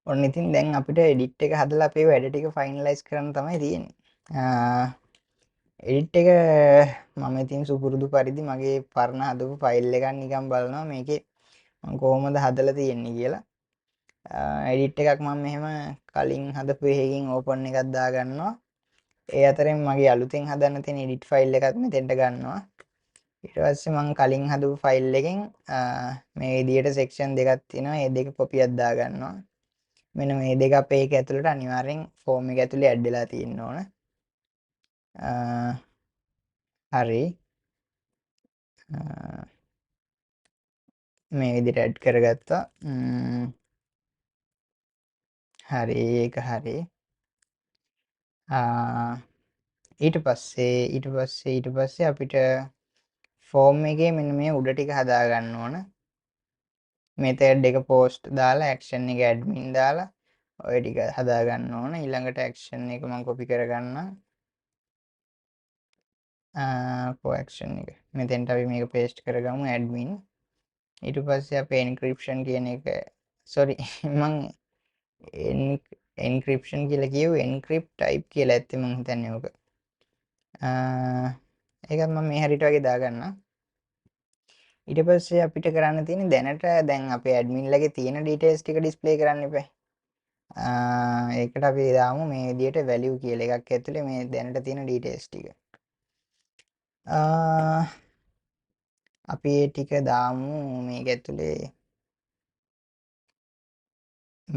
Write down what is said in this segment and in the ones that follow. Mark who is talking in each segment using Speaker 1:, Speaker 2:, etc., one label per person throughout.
Speaker 1: ඔන්න ඉතින් දැන් අපිට එඩිට් එක හදලා අපේ වැඩ ටික ෆයිනලයිස් කරන්න තමයි තියෙන්නේ. එඩිට් එක මම ඉතින් සුපුරුදු පරිදි මගේ පරණ හදපු ෆයිල් එකක් නිකන් බලනවා මේකේ මම කොහොමද හදලා තියෙන්නේ කියලා. එඩිට් එකක් මම මෙහෙම කලින් හදපු එකකින් ඕපන් එකක් දාගන්නවා. ඒ අතරෙන් මගේ අලුතෙන් හදන්න තියෙන එඩිට් ෆයිල් එකත් මෙතෙන්ට ගන්නවා. ඊට පස්සේ මම කලින් හදපු ෆයිල් එකෙන් මේ විදිහට සෙක්ෂන් දෙකක් තියෙනවා. ඒ දෙක කොපියක් දාගන්නවා. මෙන්න මේ දෙක අපේ එක ඇතුළට අනිවාර්යෙන් ෆෝම් එක ඇතුලේ ඇඩ් වෙලා තියෙන්න ඕන. හරි. මේ විදිහට ඇඩ් කරගත්තා. හරි ඒක හරි. ඊට පස්සේ අපිට ෆෝම් එකේ මෙන්න මේ උඩ ටික හදා ගන්න ඕන. මෙතඩ් එක පෝස්ට් දාලා ඇක්ෂන් එක ඇඩ්මින් දාලා ඔය ටික හදා ගන්න ඕන. ඊළඟට ඇක්ෂන් එක මම කොපි කරගන්නම්. කොඇක්ෂන් එක මෙතෙන්ට අපි මේක පේස්ට් කරගමු ඇඩ්මින්. ඊට පස්සේ අපේ එන්ක්‍රිප්ෂන් කියන එක සොරි මං එන්ක්‍රිප්ෂන් කියලා කිව්වේ එන්ක්‍රිප්ට් ටයිප් කියලා ඇත්තේ මං හිතන්නේ ඕක. ඒකත් මම මේ හරියට වගේ දාගන්නම්. ඊට පස්සේ අපිට කරන්න තියෙන්නේ දැනට දැන් අපේ ඇඩ්මින්ලගේ තියෙන ඩීටේල්ස් ටික ඩිස්ප්ලේ කරන්න එපා. ඒකට අපි දාමු මේ විදිහට වැලියු කියලා එකක් ඇතුලේ මේ දැනට තියෙන ඩීටේල්ස් ටික. අපි ඒ ටික දාමු මේක ඇතුලේ.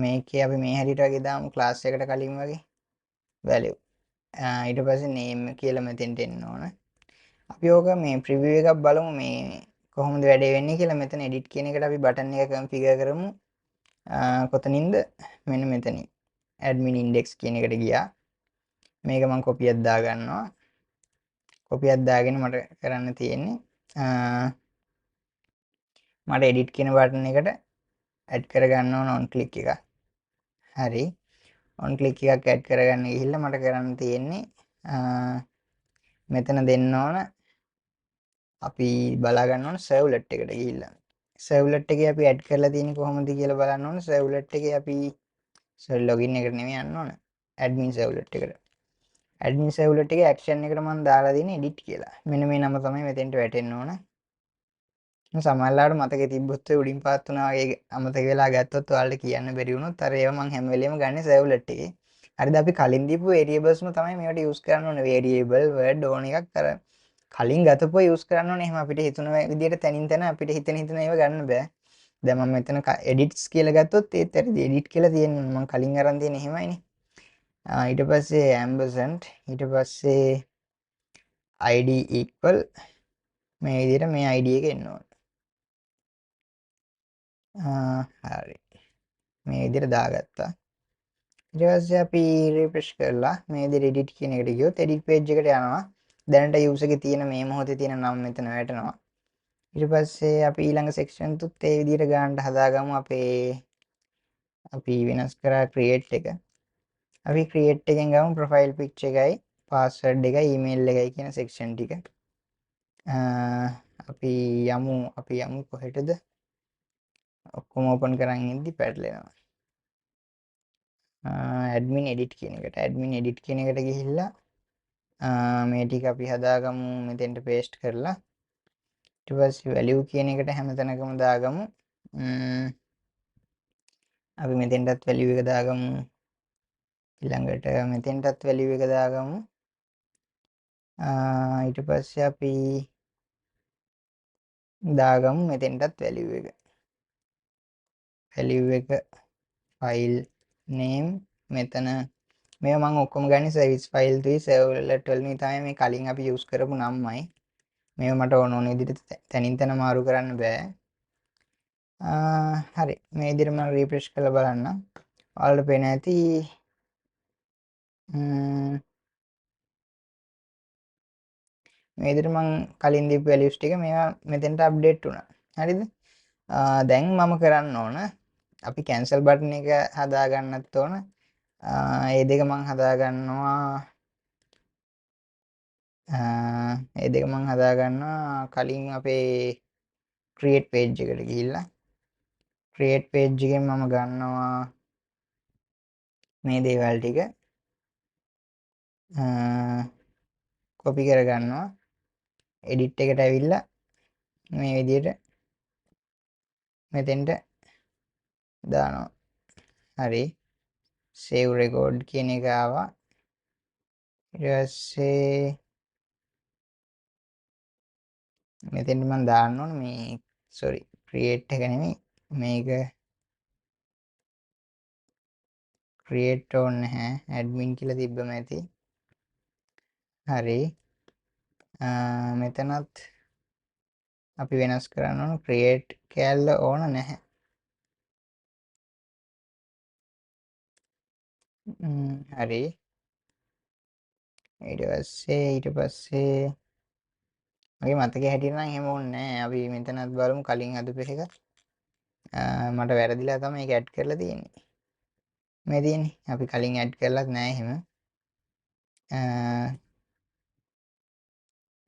Speaker 1: මේකේ අපි මේ හැටියට වගේ දාමු ක්ලාස් එකට කලින් වගේ වැලියු. ඊට පස්සේ නේම් කියලා මෙතෙන්ට එන්න ඕන. අපි ඕක මේ ප්‍රිවිව් එකක් බලමු මේ කොහොමද වැඩේ වෙන්නේ කියලා. මෙතන එඩිට් කියන එකට අපි බටන් එක කන්ෆිගර් කරමු. කොතනින්ද? මෙන්න මෙතනින්. ඇඩ්මින් ඉන්ඩෙක්ස් කියන එකට ගියා. මේක මම කොපියක් දාගන්නවා. කොපියක් දාගෙන මට කරන්න තියෙන්නේ මට එඩිට් කියන බටන් එකට ඇඩ් කරගන්න ඕන ඔන් ක්ලික් එක. හරි. ඔන් ක්ලික් එකක් ඇඩ් කරගන්න ගිහිල්ලා මට කරන්න තියෙන්නේ මෙතන දෙන්න ඕන අපි බලා ගන්න ඕන සර්ව්ලට් එකට ගිහිල්ලා. සර්ව්ලට් එකේ අපි ඇඩ් කරලා තියෙන්නේ කොහොමද කියලා බලන්න ඕන. සර්ව්ලට් එකේ අපි සෝරි ලොගින් එකට නෙමෙයි යන්න ඕන. ඇඩ්මින් සර්ව්ලට් එකට. ඇඩ්මින් සර්ව්ලට් එකේ ඇක්ෂන් එකට මම දාලා තියෙන්නේ එඩිට් කියලා. මෙන්න මේ නම තමයි මෙතෙන්ට වැටෙන්න ඕන. සමහරවිට මතකෙ තිබ්බොත් උඩින් පාත් වුණා වගේ අමතක වෙලා ගත්තොත් ඔයාලට කියන්න බැරි වුණොත් අර ඒවා මම හැම වෙලෙම ගන්නේ සර්ව්ලට් එකේ. හරිද? අපි කලින් දීපු වේරියබල්ස්ම තමයි මේවට යූස් කරන්න ඕනේ. වේරියබල් වර්ඩ් ඕන එකක් අර කලින් ගතපුවා යූස් කරන්න ඕනේ. එහෙම අපිට හිතුන විදිහට තනින් තන අපිට හිතන ඒවා ගන්න බෑ. දැන් මම මෙතන එඩිට්ස් කියලා ගත්තොත් ඒත් ඇරදී එඩිට් කියලා තියෙන්නේ මම කලින් අරන් තියෙන එහෙමයිනේ. ඊට පස්සේ ඇම්බසන්ට් ඊට පස්සේ id equal මේ විදිහට මේ id එක එන්න ඕනේ. හරි. මේ විදිහට දාගත්තා. ඊට පස්සේ අපි රිෆ්‍රෙෂ් කරලා මේ විදිහට edit කියන එකට ගියොත් edit page එකට යනවා. දැනට user එකේ තියෙන මේ මොහොතේ තියෙන නම මෙතන වැටෙනවා. ඊට පස්සේ අපි ඊළඟ section තුත් ඒ විදිහට ගන්න හදාගමු අපි වෙනස් කරා create එක. අපි create එකෙන් ගමු profile picture එකයි password එකයි email එකයි කියන section ටික. අපි යමු කොහෙටද? ඔක්කොම open කරන් ඉද්දි පැටලෙනවා. admin edit කියන එකට ගිහිල්ලා මේ ටික අපි හදාගමු මෙතෙන්ට paste කරලා ඊට පස්සේ value කියන එකට හැමතැනකම දාගමු. අපි මෙතෙන්ටත් value එක දාගමු. ඊළඟට මෙතෙන්ටත් value එක දාගමු. ඊට පස්සේ අපි දාගමු මෙතෙන්ටත් value එක. value එක file name මෙතන මේවා මම ඔක්කොම ගන්නේ service file තුයි servlet වලින් තමයි මේ කලින් අපි use කරපු නම්මයි. මේව මට ඕන විදිහට තනින් තන මාරු කරන්න බෑ. හරි මේ විදිහට මම රිෆ්‍රෙෂ් කරලා බලන්න. ඔයාලට පේන ඇති මේ විදිහට මම කලින් දීපු values ටික මේවා මෙතෙන්ට අප්ඩේට් වුණා. හරිද? දැන් මම කරන්න ඕන අපි cancel button එක හදා ගන්නත් ඕන. ඒ දෙක මම හදා ගන්නවා. කලින් අපේ create page එකට ගිහිල්ලා create page එකෙන් මම ගන්නවා මේ දේවල් ටික කොපි කරගන්නවා එඩිට් එකට ඇවිල්ලා මේ විදිහට මෙතෙන්ට දානවා. හරි. save record කියන එක ආවා. ඊට පස්සේ මෙතෙන්ට මම දාන්න ඕන මේ sorry create එක නෙමෙයි මේක create ඕනේ නැහැ admin කියලා තිබ්බම ඇති. හරි. මෙතනත් අපි වෙනස් කරන්න ඕන create කෑල්ල ඕන නැහැ. හරි. ඊට පස්සේ මගේ මතකයේ හැටියට නම් එහෙම ඕනේ නැහැ. අපි මෙතනත් බලමු කලින් හදපු එක. මට වැරදිලා තමයි ඒක ඇඩ් කරලා තියෙන්නේ. මේ තියෙන්නේ. අපි කලින් ඇඩ් කරලත් නැහැ එහෙම.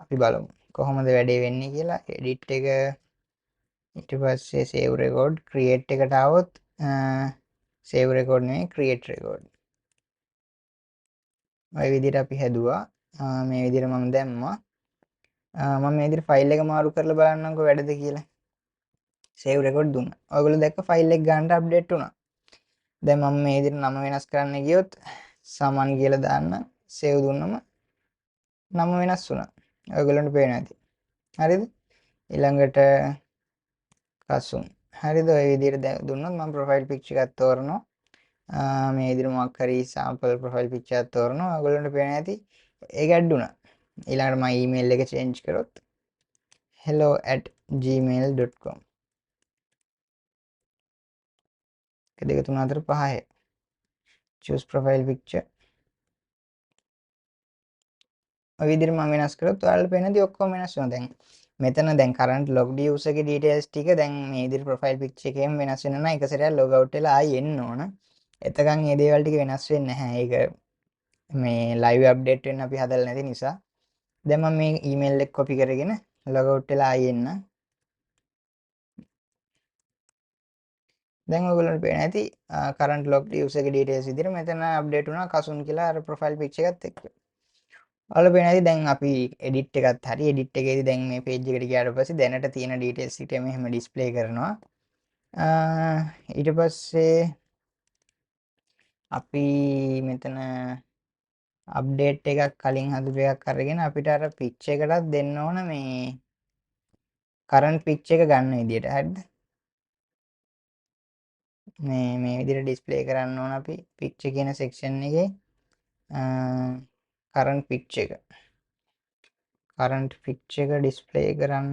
Speaker 1: අපි බලමු කොහොමද වැඩේ වෙන්නේ කියලා. edit එක ඊට පස්සේ save record create එකට આવොත් save record නෙමෙයි create record. ඔය විදිහට අපි හැදුවා. මේ විදිහට මම දැම්මා. මම මේ විදිහට ෆයිල් එක මාරු කරලා බලන්නම්කෝ වැඩද කියලා. save record දුන්නා. ඔයගොල්ලෝ දැක්ක ෆයිල් එක ගන්නට අප්ඩේට් වුණා. දැන් මම මේ විදිහට නම වෙනස් කරන්න ගියොත් සමන් කියලා දාන්න save දුන්නම නම වෙනස් වුණා. ඔයගොල්ලන්ට පේනවා ඇති. හරිද? ඊළඟට කසුන්. හරිද? ඔය විදිහට දුන්නොත් මම ප්‍රොෆයිල් පික්චර් එකක් තෝරනවා. මේ විදිහට මොකක් හරි sample ප්‍රොෆයිල් පික්චර් එකක් තෝරනවා. ඔයගොල්ලන්ට පේනවා ඇති. ඒක ඇඩ් වුණා. ඊළඟට මම ඊමේල් එක change කරොත් hello@gmail.com 1 2 3 4 5 choose profile picture ඔය විදිහට මම වෙනස් කරොත් ඔයාලට පේනදී ඔක්කොම වෙනස් වෙනවා. දැන් මෙතන දැන් current logged user ගේ details ටික දැන් මේ විදිහට profile picture එකේම වෙනස් වෙනවා නම් එක සැරයක් log out වෙලා ආයෙ එන්න ඕන. එතකන් මේ දේවල් ටික වෙනස් වෙන්නේ නැහැ. ඒක මේ live update වෙන්න අපි හදලා නැති නිසා. දැන් මම මේ email එක copy කරගෙන log out වෙලා ආයෙ එන්න. දැන් ඔයගොල්ලන්ට පේන ඇති current logged user ගේ details විදිහට මෙතන update වුණා කසුන් කියලා අර profile picture එකත් එක්ක. ඔයාලට පේන ඇති දැන් අපි edit එකත් හරි edit එකේදී දැන් මේ page එකට ගියාට පස්සේ දැනට තියෙන details ටික මෙහෙම display කරනවා. ඊට පස්සේ අපි මෙතන අප්ඩේට් එකක් කලින් හදපු එකක් අරගෙන අපිට අර පිච් එකටත් දෙන්න ඕන මේ කරන්ට් පිච් එක ගන්න විදියට. හරිද? මේ විදිහට ඩිස්ප්ලේ කරන්න ඕන අපි පිච් කියන සෙක්ෂන් එකේ කරන්ට් පිච් එක. කරන්ට් පිච් එක ඩිස්ප්ලේ කරන්න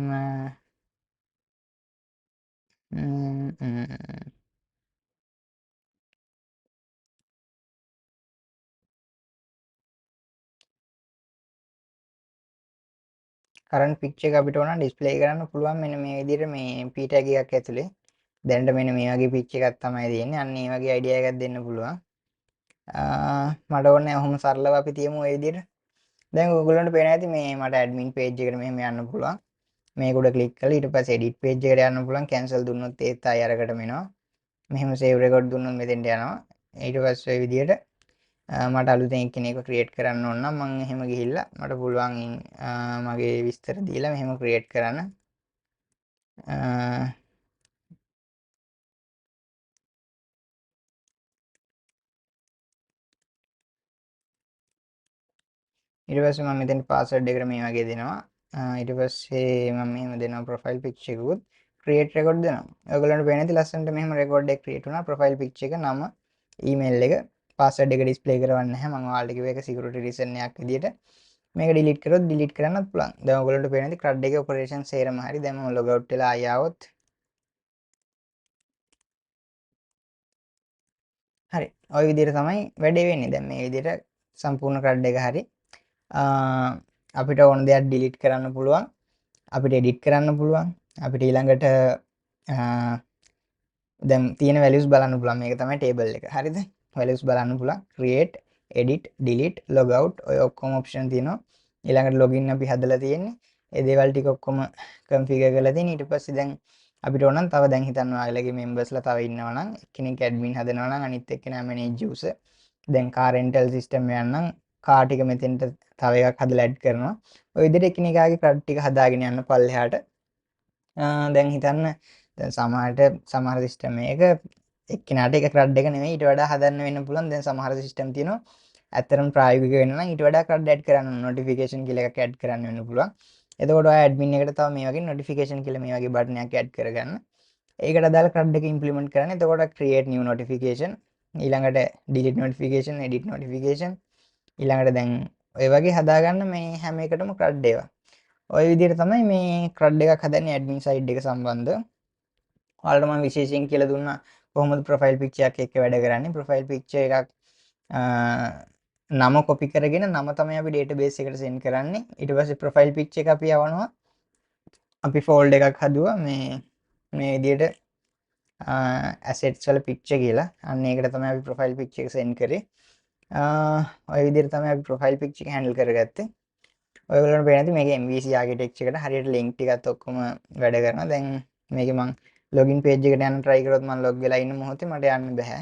Speaker 1: කරන්ට් පිච් එක අපිට ඕන ඩිස්ප්ලේ කරන්න පුළුවන් මෙන්න මේ විදිහට මේ p tag එකක් ඇතුලේ. දැනට මෙන්න මේ වගේ පිච් එකක් තමයි තියෙන්නේ. අන්න ඒ වගේ අයිඩියා එකක් දෙන්න පුළුවන්. මට ඕනේ ඔහොම සරලව අපි තියමු ඔය විදිහට. දැන් ඔයගොල්ලන්ට පේන ඇති මේ මට ඇඩ්මින් පේජ් එකට මෙහෙම යන්න පුළුවන්. මේක උඩ ක්ලික් කරලා ඊට පස්සේ එඩිට් පේජ් එකට යන්න පුළුවන්. කැන්සල් දුන්නොත් ඒත් ආයෙ අරකටම එනවා. මෙහෙම සේව් රෙකෝඩ් දුන්නොත් මෙතෙන්ට යනවා. ඊට පස්සේ ඔය විදිහට මට අලුතෙන් එක්කෙනෙක් ක්‍රියේට් කරන්න ඕන නම් මම එහෙම ගිහිල්ලා මට පුළුවන් මගේ විස්තර දීලා මෙහෙම ක්‍රියේට් කරන්න. ඊට පස්සේ මම මෙතෙන් පාස්වර්ඩ් එකට මේ වගේ දෙනවා. ඊට පස්සේ මම මෙහෙම දෙනවා ප්‍රොෆයිල් පික්චර් එකකුත් ක්‍රියේට් රෙකෝඩ් දෙනවා. ඔයගොල්ලන්ට පේන ඇති ලස්සනට මෙහෙම රෙකෝඩ් එකක් ක්‍රියේට් වුණා. ප්‍රොෆයිල් පික්චර් එක නම ඊමේල් එක පාස්වර්ඩ් එක ඩිස්ප්ලේ කරවන්නේ නැහැ. මම ඔයාලට කිව්ව එක සිකියුරිටි රීසන් එකක් විදියට. මේක ඩිලීට් කරොත් ඩිලීට් කරන්නත් පුළුවන්. දැන් ඔයගොල්ලන්ට පේන ඇති CRUD එකේ ඔපරේෂන් සේරම හරි. දැන් මම ලොග් අවුට් වෙලා ආයෙ ආවොත් හරි. ওই විදිහට තමයි වැඩේ වෙන්නේ. දැන් මේ විදිහට සම්පූර්ණ CRUD එක හරි. අපිට ඕන දෙයක් ඩිලීට් කරන්න පුළුවන්. අපිට එඩිට් කරන්න පුළුවන්. අපිට ඊළඟට දැන් තියෙන values බලන්න පුළුවන්. මේක තමයි table එක. හරිද? values බලන්න පුළුවන්. create, edit, delete, log out ඔය ඔක්කොම option තියෙනවා. ඊළඟට login අපි හදලා තියෙන්නේ. ඒ දේවල් ටික ඔක්කොම configure කරලා තියෙන. ඊට පස්සේ දැන් අපිට ඕන නම් තව දැන් හිතන්න ඔයාලගේ members ලා තව ඉන්නවා නම් එක්කෙනෙක් admin හදනවා නම් අනිත් එක්කෙනා manage user දැන් කාර් රෙන්ටල් සිස්ටම් එකක් නම් කාර් ටික මෙතෙන්ට තව එකක් හදලා ඇඩ් කරනවා. ඔය විදිහට එකිනෙකාගේ ක්‍රඩ් ටික හදාගෙන යන්න පල්ලෙහාට. දැන් හිතන්න දැන් සමහර සිස්ටම් එක එක්කෙනාට එක ක්‍රඩ් එක නෙමෙයි ඊට වඩා හදන්න වෙන්න පුළුවන්. දැන් සමහර සිස්ටම් තියෙනවා ඇත්තටම ප්‍රායෝගික වෙන්න නම් ඊට වඩා ක්‍රඩ් ඇඩ් කරන්න නොටිෆිකේෂන් කියලා එකක් ඇඩ් කරන්න වෙන්න පුළුවන්. එතකොට ඔය ඇඩ්මින් එකට තව මේ වගේ නොටිෆිකේෂන් කියලා මේ වගේ බටන් එකක් ඇඩ් කරගන්න. ඒකට අදාළ ක්‍රඩ් එක ඉම්ප්ලිමන්ට් කරන්න. එතකොට create new notification ඊළඟට delete notification edit notification ඊළඟට දැන් ඔය වගේ හදාගන්න මේ හැම එකටම ක්‍රඩ් ඒවා. ඔය විදිහට තමයි මේ ක්‍රඩ් එකක් හදන්නේ ඇඩ්මින් සයිඩ් එක සම්බන්ධව. ඔයාලට මම විශේෂයෙන් කියලා දුන්නා කොහොමද ප්‍රොෆයිල් පික්චර් එකක් එක්ක වැඩ කරන්නේ. ප්‍රොෆයිල් පික්චර් එකක් නම කොපි කරගෙන නම තමයි අපි ඩේටාබේස් එකට සෙන්ඩ් කරන්නේ. ඊට පස්සේ ප්‍රොෆයිල් පික්චර් එක අපි යවනවා. අපි ෆෝල්ඩර් එකක් හදුවා මේ විදිහට ඇසෙට්ස් වල පික්චර් කියලා. අන්න ඒකට තමයි අපි ප්‍රොෆයිල් පික්චර් එක සෙන්ඩ් කරේ. ඔය විදිහට තමයි අපි ප්‍රොෆයිල් පික්චර් එක හැන්ඩල් කරගත්තේ. ඔයගොල්ලන්ට පේන්නේ නැති මේකේ MVC ආකිටෙක්චර් එකට හරියට ලින්ක් ටිකත් ඔක්කොම වැඩ කරනවා. දැන් මේකේ මම ලොගින් පේජ් එකට යන්න try කරොත් මම ලොග් වෙලා ඉන්න මොහොතේ මට යන්න බෑ.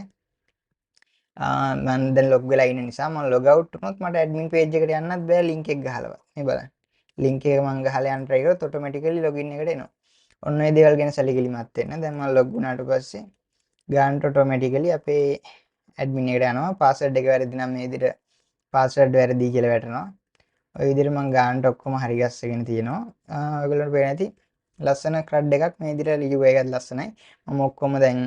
Speaker 1: මම දැන් ලොග් වෙලා ඉන්න නිසා මම ලොග් අවුට් වුණොත් මට ඇඩ්මින් පේජ් එකට යන්නත් බෑ ලින්ක් එක ගහලවත්. මේ බලන්න. ලින්ක් එක මම ගහලා යන්න try කරොත් ඔටෝමැටිකලි ලොගින් එකට එනවා. ඔන්න ඔය දේවල් ගැන සැලකිලිමත් වෙන්න. දැන් මම ලොග් වුණාට පස්සේ ගානට ඔටෝමැටිකලි අපේ ඇඩ්මින් එකට යනවා. පාස්වර්ඩ් එක වැරදි නම් මේ විදිහට පාස්වර්ඩ් වැරදි කියලා වැටෙනවා. ඔය විදිහට මම ගානට ඔක්කොම හරි ගස්සගෙන තියෙනවා. ඔයගොල්ලන්ට පේන්නේ නැති ලස්සන ක්‍රඩ් එකක් මේ විදිහට UI එකත් ලස්සනයි. මම ඔක්කොම දැන්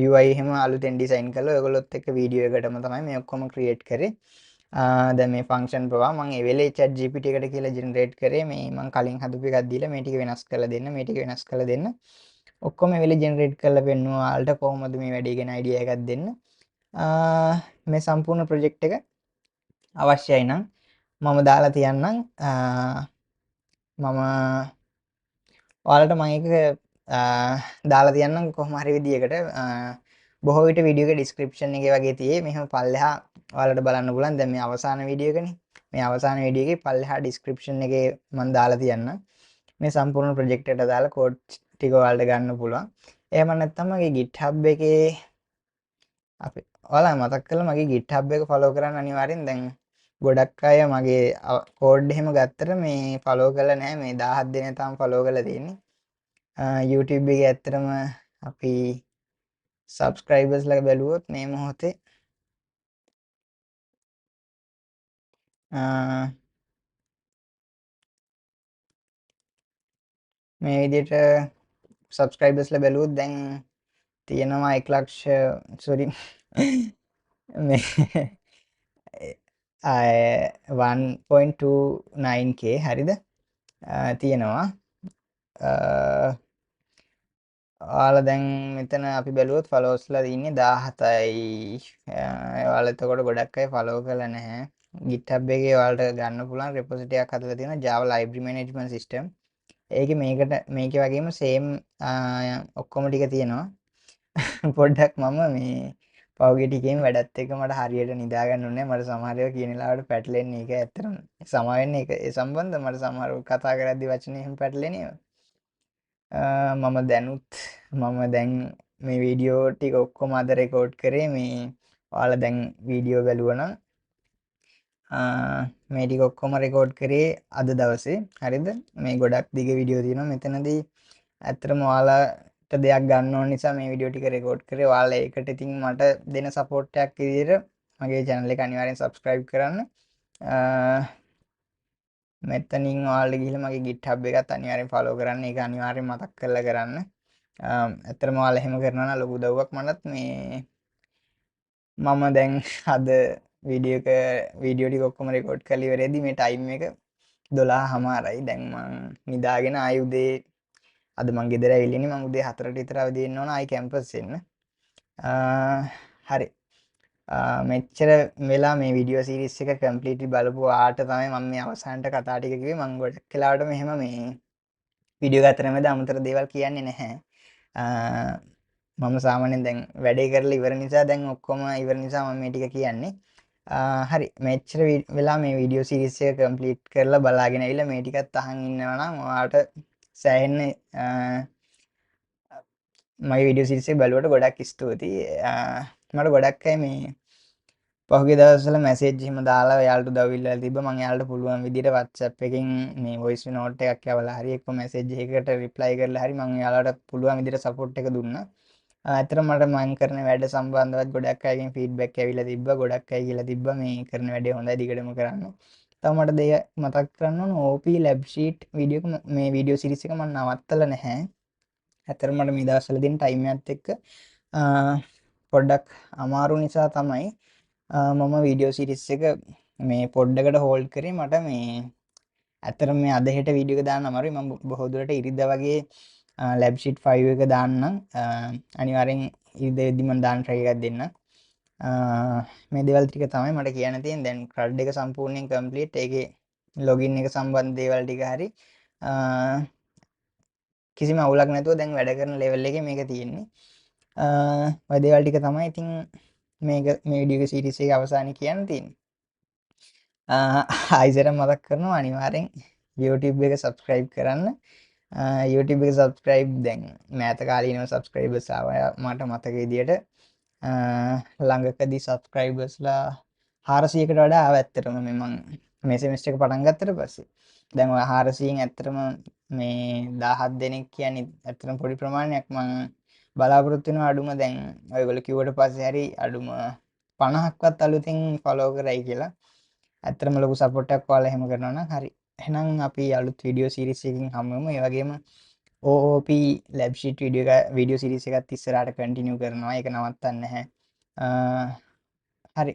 Speaker 1: UI එහෙම අලුතෙන් ඩිසයින් කරලා ඔයගොල්ලොත් එක්ක වීඩියෝ එකටම තමයි මේ ඔක්කොම ක්‍රියේට් කරේ. දැන් මේ ෆන්ක්ෂන් පවා මම ඒ වෙලේ chat GPT එකට කියලා ජෙනරේට් කරේ මේ මම කලින් හදපු එකක් දීලා මේ ටික වෙනස් කරලා දෙන්න මේ ටික වෙනස් කරලා දෙන්න. ඔක්කොම ඒ වෙලේ ජෙනරේට් කරලා පෙන්නුවා ඔයාලට කොහොමද මේ වැඩේ ගැන අයිඩියා එකක් දෙන්න. මේ සම්පූර්ණ ප්‍රොජෙක්ට් එක අවශ්‍යයි නම් මම දාලා තියන්නම් මම ඔයාලට මම ඒක දාලා තියන්නම් කොහොම හරි විදියකට බොහෝ විට වීඩියෝ එකේ ඩිස්ක්‍රිප්ෂන් එකේ වගේ තියෙයි මෙහෙම පල්ලෙහා ඔයාලට බලන්න පුළුවන් දැන් මේ අවසාන වීඩියෝ එකනේ මේ අවසාන වීඩියෝ එකේ පල්ලෙහා ඩිස්ක්‍රිප්ෂන් එකේ මම දාලා තියන්නම් මේ සම්පූර්ණ ප්‍රොජෙක්ට් එකට දාලා කෝඩ් ටික ඔයාලට ගන්න පුළුවන් එහෙම නැත්නම් මගේ GitHub එකේ අපි ඔයාලා මතක් කළා මගේ GitHub එක ෆලෝ කරන්න අනිවාර්යෙන් දැන් ගොඩක් අය මගේ කෝඩ් එහෙම ගත්තට මේ ෆලෝ කරලා නැහැ මේ 17 දෙනා තාම ෆලෝ කරලා තියෙන්නේ YouTube එකේ ඇත්තටම අපි සබ්ස්ක්‍රයිබර්ස්ලා බැලුවොත් මේ මොහොතේ මේ විදිහට සබ්ස්ක්‍රයිබර්ස්ලා බැලුවොත් දැන් තියෙනවා 1 ලක්ෂ සෝරි මේ 1.29k හරිද තියෙනවා ඔයාලා දැන් මෙතන අපි බැලුවොත් ෆලෝවර්ස්ලා ඉන්නේ 17යි. ඔයාලා එතකොට ගොඩක් අය ෆලෝ කරලා නැහැ. GitHub එකේ ඔයාලට ගන්න පුළුවන් රෙපොසිටරි එකක් හදලා තියෙනවා Java Library Management System. ඒකේ මේකේ වගේම same ඔක්කොම ටික තියෙනවා. පොඩ්ඩක් මම මේ පහුගිය ටිකේම වැඩත් එක්ක මට හරියට නිදා ගන්න උනේ මට සමහර ඒවා කියන වෙලාවට පැටලෙන්නේ ඒක ඇත්තටම සමා වෙන්නේ ඒක ඒ සම්බන්ධව මට සමහරව කතා කරද්දි වචනේ එහෙම පැටලෙන්නේ මම දැන් මේ වීඩියෝ ටික ඔක්කොම අද රෙකෝඩ් කරේ මේ ඔයාලා දැන් වීඩියෝ බැලුවා නම් මේ ටික ඔක්කොම රෙකෝඩ් කරේ අද දවසේ හරිද මේ ගොඩක් දිග වීඩියෝ තියෙනවා මෙතනදී ඇත්තටම ඔයාලාට දෙයක් ගන්න ඕන නිසා මේ වීඩියෝ ටික රෙකෝඩ් කරේ ඔයාලා ඒකට ඉතින් මට දෙන සපෝට් එකක් විදිහට මගේ channel එක අනිවාර්යෙන් subscribe කරන්න මෙතනින් ඔයාලට ගිහිල්ලා මගේ GitHub එකත් අනිවාර්යෙන් follow කරන්න ඒක අනිවාර්යෙන් මතක් කරලා කරන්න ඇත්තටම ඔයාලා එහෙම කරනවා නම් ලොකු උදව්වක් මටත් මේ මම දැන් අද වීඩියෝ ටික ඔක්කොම රෙකෝඩ් කරලා ඉවරෙද්දි මේ ටයිම් එක 12:00මාරයි දැන් මං නිදාගෙන ආයි උදේ අද මං ගෙදර ඇවිල්ලා ඉන්නේ මං උදේ 4ට විතර අවදි වෙන්න ඕන ආයි කැම්පස් එන්න හරි මෙච්චර වෙලා මේ වීඩියෝ සීරීස් එක කම්ප්ලීට්ලි බලපු ආට තමයි මම මේ අවසානට කතා ටික කිව්වේ මං ගොඩක් වෙලාවට මෙහෙම මේ වීඩියෝ ගතරමද අමතර දේවල් කියන්නේ නැහැ මම සාමාන්‍යයෙන් දැන් වැඩේ කරලා ඉවර නිසා දැන් ඔක්කොම ඉවර නිසා මම මේ ටික කියන්නේ හරි මෙච්චර වෙලා මේ වීඩියෝ සීරීස් එක කම්ප්ලීට් කරලා බලාගෙන ඇවිල්ලා මේ ටිකත් අහන් ඉන්නවා නම් ඔයාලට සෑහෙන්න මගේ වීඩියෝ සීරීස් එක බලුවට ගොඩක් ස්තුතියි මට ගොඩක් අය මේ පහුගිය දවස්වල මැසේජ් එහෙම දාලා එයාලට උදව් ඉල්ලලා තිබ්බා. මම එයාලට පුළුවන් විදිහට WhatsApp එකකින් මේ voice note එකක් යවලා හරි එක්ක මැසේජ් එකකට reply කරලා හරි මම එයාලට පුළුවන් විදිහට support එක දුන්නා. ඇත්තටම මට මම කරන වැඩ සම්බන්ධවත් ගොඩක් අයගෙන් feedback ඇවිල්ලා තිබ්බා. ගොඩක් අය කියලා තිබ්බා මේ කරන වැඩේ හොඳයි දිගටම කරන්න. තව මට දෙය මතක් කරන්න ඕන OP lab sheet වීඩියෝ එක මේ වීඩියෝ series එක මම නවත්තලා නැහැ. ඇත්තටම මට මේ දවස්වල දෙන ටයිම් එකත් එක්ක පොඩ්ඩක් අමාරු නිසා තමයි මම වීඩියෝ සිරිස් එක මේ පොඩ්ඩකට හෝල්ඩ් කරේ. මට මේ ඇත්තටම මේ අද හෙට වීඩියෝ එක දාන්න අමාරුයි. මම බොහෝ දුරට ඉරිදා වගේ ලැබ් ෂීට් 5 එක දාන්නම්. අනිවාර්යෙන් ඉරිදා වෙද්දි මම දාන්න try එකක් දෙන්න. මේ දේවල් ටික තමයි මට කියන්න තියෙන්නේ. දැන් CRUD එක සම්පූර්ණයෙන් complete. ඒකේ login එක සම්බන්ධ දේවල් ටික හරි කිසිම අවුලක් නැතුව දැන් වැඩ කරන level එකේ මේක තියෙන්නේ. ඔය දේවල් ටික තමයි ඉතින් මේක මේ වීඩියෝ සීරීස් එකේ අවසානයේ කියන්න තියෙන්නේ. ආයිසර මතක් කරනවා අනිවාර්යෙන් YouTube එක subscribe කරන්න. YouTube එක subscribe දැන් මෑත කාලීනව subscribers ආවා මට මතක විදියට. ළඟකදී subscribersලා 400කට වඩා ආවා ඇත්තටම මේ semester එක පටන් ගත්තට පස්සේ. දැන් ඔය 400න් ඇත්තටම මේ 17 දෙනෙක් කියන්නේ ඇත්තටම පොඩි ප්‍රමාණයක්. මම බලාපොරොත්තු වෙනවා අඩුම දැන් ඔයගොල්ලෝ කිව්වට පස්සේ හරි අඩුම 50ක්වත් අලුතින් ෆලෝ කරයි කියලා. ඇත්තටම ලොකු සපෝට් එකක් ඔයාලා එහෙම කරනවා නම් හරි. එහෙනම් අපි අලුත් වීඩියෝ සීරීස් එකකින් හමු වෙමු. ඒ වගේම OOP lab sheet video series එකත් ඉස්සරහට කන්ටිනියු කරනවා. ඒක නවත්තන්නේ නැහැ. හරි.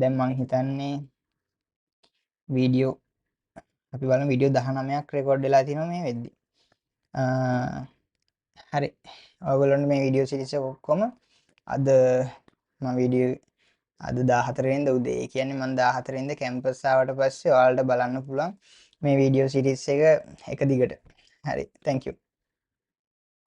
Speaker 1: දැන් මම හිතන්නේ වීඩියෝ අපි බලමු වීඩියෝ 19ක් රෙකෝඩ් වෙලා තියෙනවා මේ වෙද්දි. හරි. ඔයගොල්ලන්ට මේ වීඩියෝ සීරීස් එක ඔක්කොම අද මම වීඩියෝ අද 14 වෙනිදා උදේ. ඒ කියන්නේ මම 14 වෙනිදා කැම්පස් ආවට පස්සේ ඔයාලට බලන්න පුළුවන් මේ වීඩියෝ සීරීස් එක එක දිගට. හරි. thank you.